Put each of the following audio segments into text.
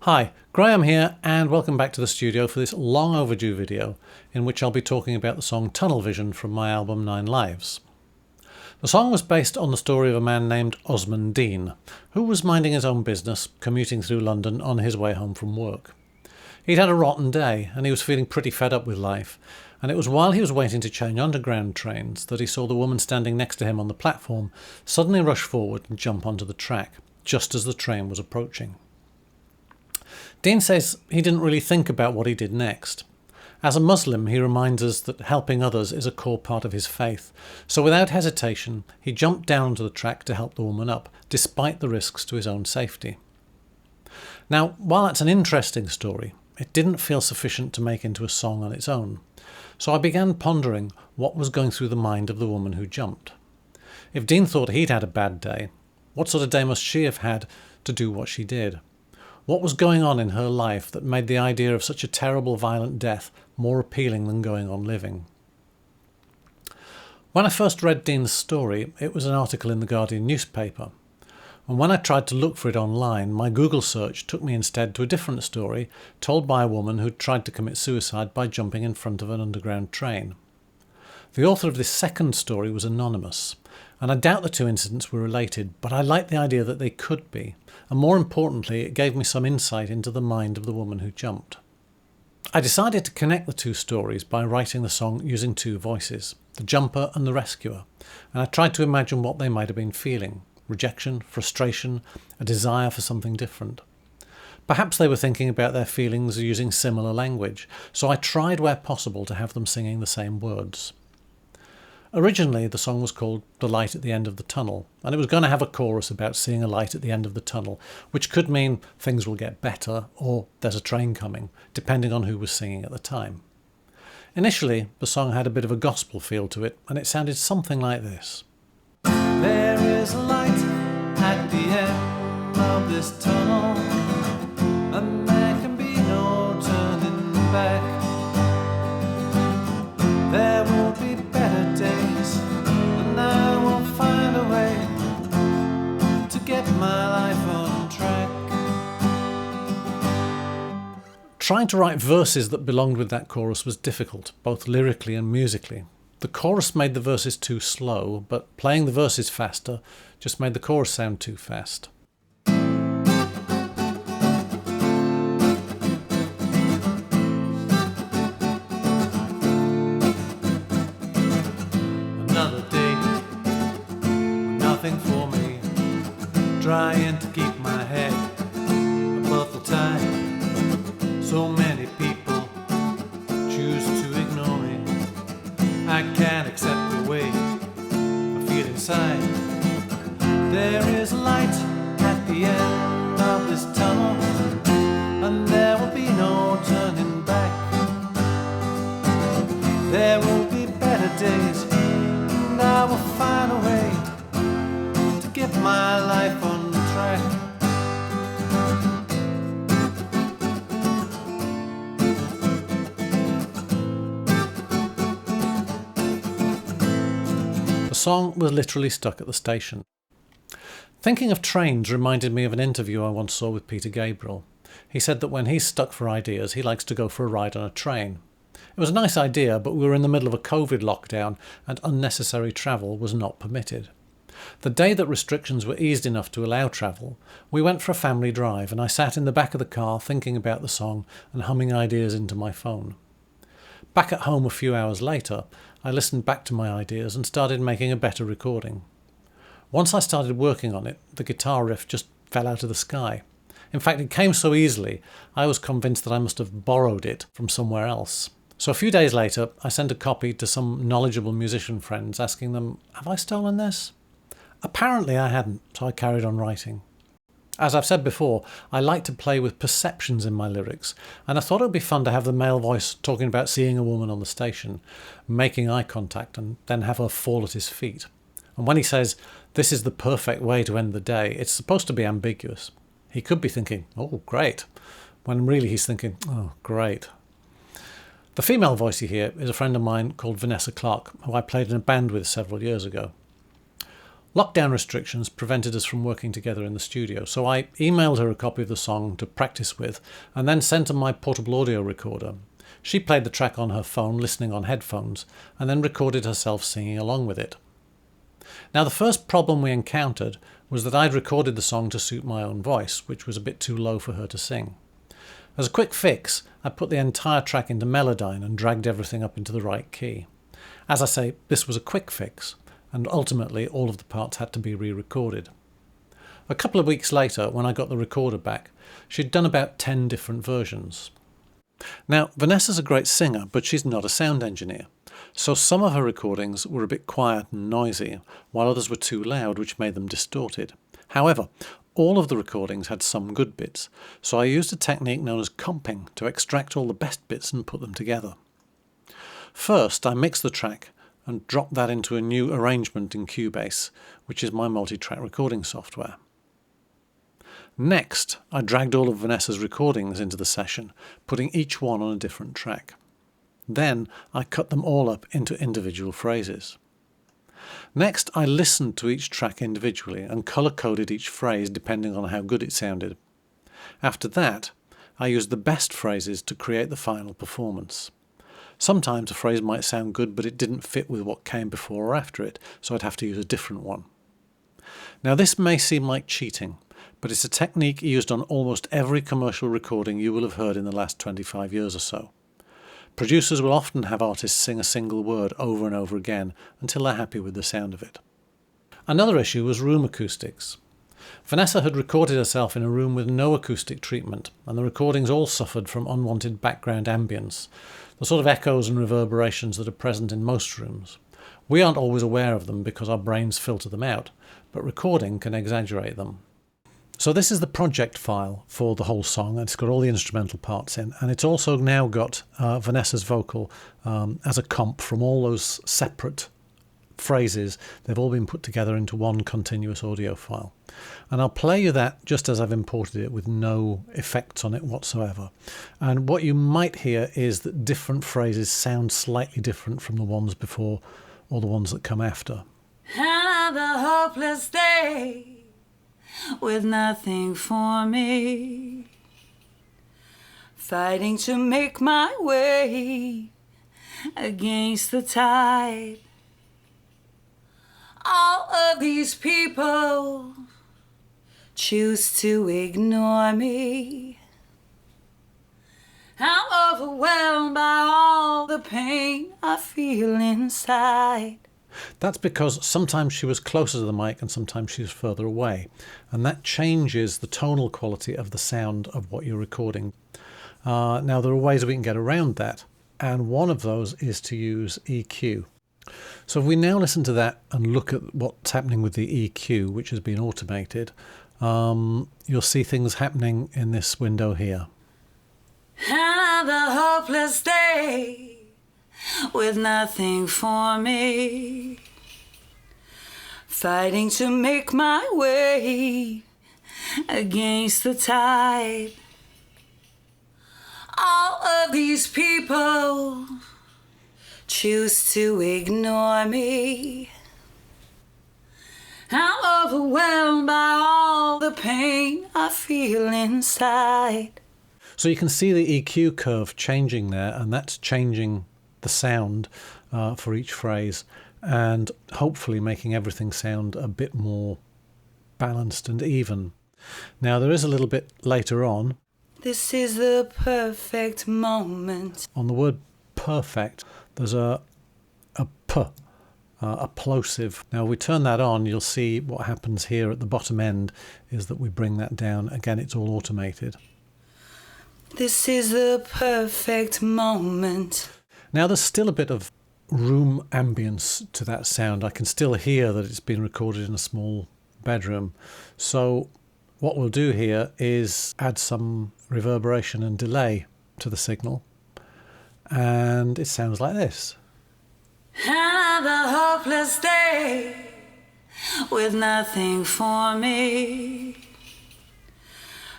Hi, Graham here and welcome back to the studio for this long overdue video in which I'll be talking about the song Tunnel Vision from my album Nine Lives. The song was based on the story of a man named Osman Dean, who was minding his own business, commuting through London on his way home from work. He'd had a rotten day and he was feeling pretty fed up with life, and it was while he was waiting to change underground trains that he saw the woman standing next to him on the platform suddenly rush forward and jump onto the track, just as the train was approaching. Dean says he didn't really think about what he did next. As a Muslim, he reminds us that helping others is a core part of his faith, so without hesitation, he jumped down onto the track to help the woman up, despite the risks to his own safety. Now, while that's an interesting story, it didn't feel sufficient to make into a song on its own, so I began pondering what was going through the mind of the woman who jumped. If Dean thought he'd had a bad day, what sort of day must she have had to do what she did? What was going on in her life that made the idea of such a terrible, violent death more appealing than going on living? When I first read Dean's story, it was an article in the Guardian newspaper. And when I tried to look for it online, my Google search took me instead to a different story told by a woman who'd tried to commit suicide by jumping in front of an underground train. The author of this second story was anonymous, and I doubt the two incidents were related, but I liked the idea that they could be, and more importantly, it gave me some insight into the mind of the woman who jumped. I decided to connect the two stories by writing the song using two voices, the jumper and the rescuer, and I tried to imagine what they might have been feeling: rejection, frustration, a desire for something different. Perhaps they were thinking about their feelings using similar language, so I tried where possible to have them singing the same words. Originally, the song was called The Light at the End of the Tunnel, and it was going to have a chorus about seeing a light at the end of the tunnel, which could mean things will get better or there's a train coming, depending on who was singing at the time. Initially, the song had a bit of a gospel feel to it, and it sounded something like this. There is a light at the end of this tunnel, and there can be no turning back. There will be better days, and I will find a way to get my life on track. Trying to write verses that belonged with that chorus was difficult, both lyrically and musically. The chorus made the verses too slow, but playing the verses faster just made the chorus sound too fast. Nothing for me, trying to keep my head above the tide. So many people choose to ignore me. I can't accept the way I feel inside. There is light at the end of this tunnel, and there will be no turning back. There will be better days, and I will find a way to get my life on track. The song was literally stuck at the station. Thinking of trains reminded me of an interview I once saw with Peter Gabriel. He said that when he's stuck for ideas, he likes to go for a ride on a train. It was a nice idea, but we were in the middle of a COVID lockdown and unnecessary travel was not permitted. The day that restrictions were eased enough to allow travel, we went for a family drive and I sat in the back of the car thinking about the song and humming ideas into my phone. Back at home a few hours later, I listened back to my ideas and started making a better recording. Once I started working on it, the guitar riff just fell out of the sky. In fact, it came so easily, I was convinced that I must have borrowed it from somewhere else. So a few days later, I sent a copy to some knowledgeable musician friends asking them, "Have I stolen this?" Apparently I hadn't, so I carried on writing. As I've said before, I like to play with perceptions in my lyrics, and I thought it would be fun to have the male voice talking about seeing a woman on the station, making eye contact, and then have her fall at his feet. And when he says, "This is the perfect way to end the day," it's supposed to be ambiguous. He could be thinking, "Oh, great," when really he's thinking, "Oh, great." The female voice you hear is a friend of mine called Vanessa Clark, who I played in a band with several years ago. Lockdown restrictions prevented us from working together in the studio, so I emailed her a copy of the song to practice with and then sent her my portable audio recorder. She played the track on her phone, listening on headphones, and then recorded herself singing along with it. Now, the first problem we encountered was that I'd recorded the song to suit my own voice, which was a bit too low for her to sing. As a quick fix, I put the entire track into Melodyne and dragged everything up into the right key. As I say, this was a quick fix, and ultimately all of the parts had to be re-recorded. A couple of weeks later, when I got the recorder back, she'd done about 10 different versions. Now, Vanessa's a great singer, but she's not a sound engineer, so some of her recordings were a bit quiet and noisy, while others were too loud, which made them distorted. However, all of the recordings had some good bits, so I used a technique known as comping to extract all the best bits and put them together. First, I mixed the track and dropped that into a new arrangement in Cubase, which is my multi-track recording software. Next, I dragged all of Vanessa's recordings into the session, putting each one on a different track. Then I cut them all up into individual phrases. Next, I listened to each track individually and colour-coded each phrase depending on how good it sounded. After that, I used the best phrases to create the final performance. Sometimes a phrase might sound good, but it didn't fit with what came before or after it, so I'd have to use a different one. Now, this may seem like cheating, but it's a technique used on almost every commercial recording you will have heard in the last 25 years or so. Producers will often have artists sing a single word over and over again until they're happy with the sound of it. Another issue was room acoustics. Vanessa had recorded herself in a room with no acoustic treatment, and the recordings all suffered from unwanted background ambience, the sort of echoes and reverberations that are present in most rooms. We aren't always aware of them because our brains filter them out, but recording can exaggerate them. So this is the project file for the whole song, and it's got all the instrumental parts in, and it's also now got Vanessa's vocal as a comp from all those separate phrases. They've all been put together into one continuous audio file. And I'll play you that just as I've imported it with no effects on it whatsoever. And what you might hear is that different phrases sound slightly different from the ones before or the ones that come after. Another hopeless day with nothing for me, fighting to make my way against the tide. All of these people choose to ignore me. I'm overwhelmed by all the pain I feel inside. That's because sometimes she was closer to the mic and sometimes she was further away, and that changes the tonal quality of the sound of what you're recording. Now, there are ways we can get around that, and one of those is to use EQ. So if we now listen to that and look at what's happening with the EQ, which has been automated, you'll see things happening in this window here. Another hopeless day with nothing for me, fighting to make my way against the tide. All of these people choose to ignore me. I'm overwhelmed by all the pain I feel inside. So you can see the EQ curve changing there, and that's changing the sound for each phrase and hopefully making everything sound a bit more balanced and even. Now, there is a little bit later on. This is the perfect moment. On the word perfect, there's a p, a plosive. Now, we turn that on, you'll see what happens here at the bottom end is that we bring that down. Again, it's all automated. This is the perfect moment. Now, there's still a bit of room ambience to that sound. I can still hear that it's been recorded in a small bedroom. So what we'll do here is add some reverberation and delay to the signal. And it sounds like this. Another hopeless day with nothing for me,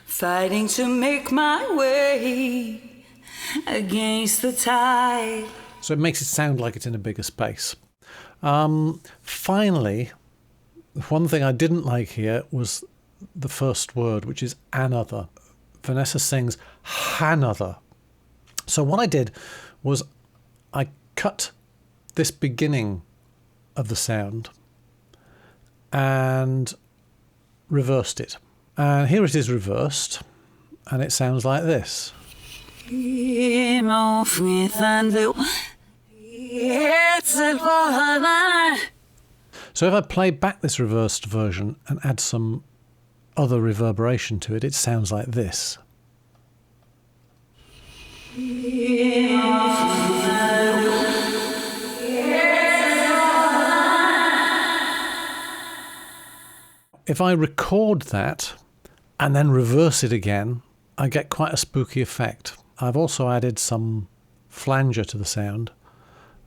fighting to make my way against the tide. So it makes it sound like it's in a bigger space. Finally, One thing I didn't like here was the first word, which is another. Vanessa sings hanother. So what I did was I cut this beginning of the sound and reversed it. And here it is reversed, and it sounds like this. So if I play back this reversed version and add some other reverberation to it, it sounds like this. If I record that and then reverse it again, I get quite a spooky effect. I've also added some flanger to the sound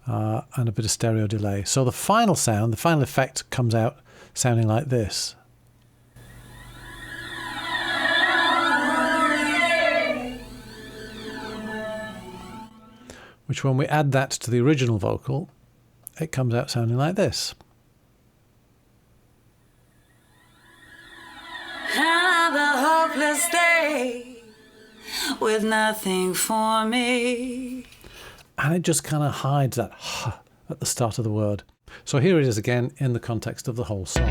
and a bit of stereo delay. So the final sound, the final effect comes out sounding like this. Which when we add that to the original vocal, it comes out sounding like this. Another hopeless day with nothing for me. And it just kind of hides that h at the start of the word. So here it is again in the context of the whole song.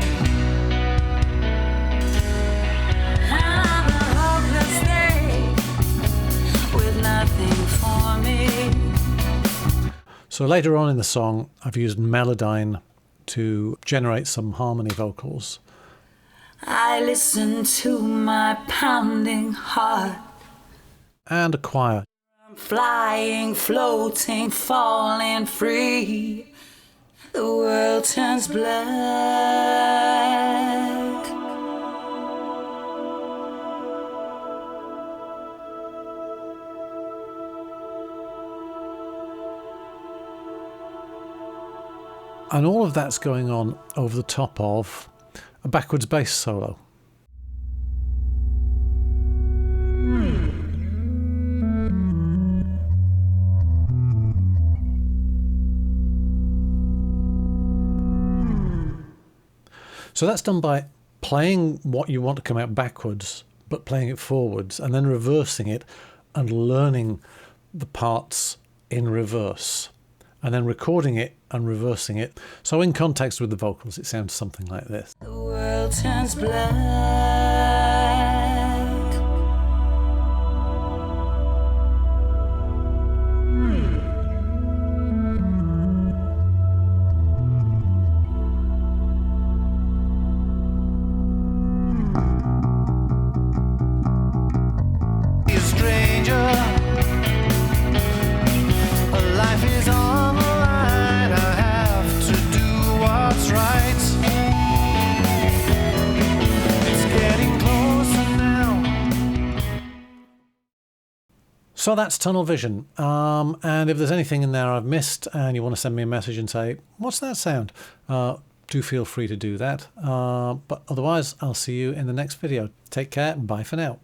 Another hopeless day with nothing for me. So later on in the song, I've used Melodyne to generate some harmony vocals. I listen to my pounding heart. And a choir. I'm flying, floating, falling free. The world turns black. And all of that's going on over the top of a backwards bass solo. So that's done by playing what you want to come out backwards, but playing it forwards, and then reversing it and learning the parts in reverse, and then recording it and reversing it. So in context with the vocals, it sounds something like this. The world turns black. So that's Tunnel Vision. And if there's anything in there I've missed and you want to send me a message and say, what's that sound? Do feel free to do that. But otherwise, I'll see you in the next video. Take care and bye for now.